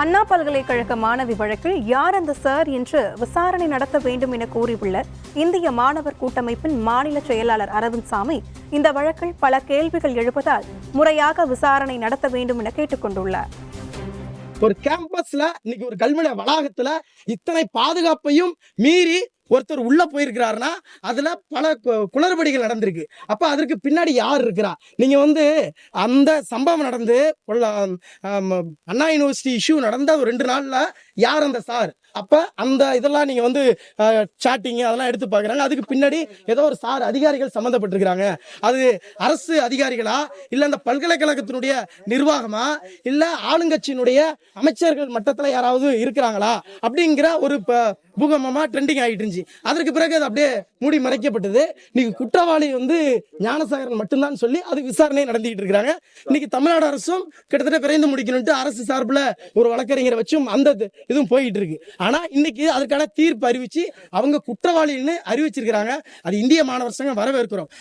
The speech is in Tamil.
அண்ணா பல்கலைக்கழக மாணவி வழக்கில் யார் அந்த சார் என்று விசாரணை நடத்த வேண்டும் என கூறியுள்ள இந்திய மாணவர் கூட்டமைப்பின் மாநில செயலாளர் அரவிந்த் சாமி, இந்த வழக்கில் பல கேள்விகள் எழுப்பதால் முறையாக விசாரணை நடத்த வேண்டும் என கேட்டுக் கொண்டுள்ளார். ஒரு கேம்பஸ்ல இன்னைக்கு ஒரு கல்வி வளாகத்துல இத்தனை பாதுகாப்பையும் மீறி ஒருத்தர் உள்ள போயிருக்கிறாருன்னா அதுல பல குளறுபடிகள் நடந்திருக்கு. அப்ப அதற்கு பின்னாடி யார் இருக்கிறா? நீங்க அந்த சம்பவம் நடந்து அண்ணா யூனிவர்சிட்டி இஷ்யூ நடந்த ஒரு 2 நாள்ல யார் அந்த சார்? அப்ப அந்த இதெல்லாம் நீங்க சாட்டிங் அதெல்லாம் எடுத்து பாக்குறாங்க. அதுக்கு பின்னாடி ஏதோ ஒரு சார் அதிகாரிகள் சம்பந்தப்பட்டிருக்கிறாங்க. அது அரசு அதிகாரிகளா, இல்ல அந்த பல்கலைக்கழகத்தினுடைய நிர்வாகமா, இல்ல ஆளுங்கட்சியினுடைய அமைச்சர்கள் மட்டத்துல யாராவது இருக்கிறாங்களா அப்படிங்கிற ஒரு பூகம்பமா ட்ரெண்டிங் ஆகிட்டு இருந்துச்சு. அதற்கு பிறகு அது அப்படியே மூடி மறைக்கப்பட்டது. இன்னைக்கு குற்றவாளி ஞானசாகரன் மட்டும்தான் சொல்லி அது விசாரணை நடத்திட்டு இருக்காங்க. இன்னைக்கு தமிழ்நாடு அரசும் கிட்டத்தட்ட விரைந்து முடிக்கணும்ட்டு அரசு சார்பில் ஒரு வழக்கறிஞரை வச்சும் அந்த இதுவும் போயிட்டு இருக்கு. ஆனா இன்னைக்கு அதற்கான தீர்ப்பு அறிவிச்சு அவங்க குற்றவாளின்னு அறிவிச்சிருக்கிறாங்க. அது இந்திய மாணவர் சங்கம் வரவேற்கிறோம்.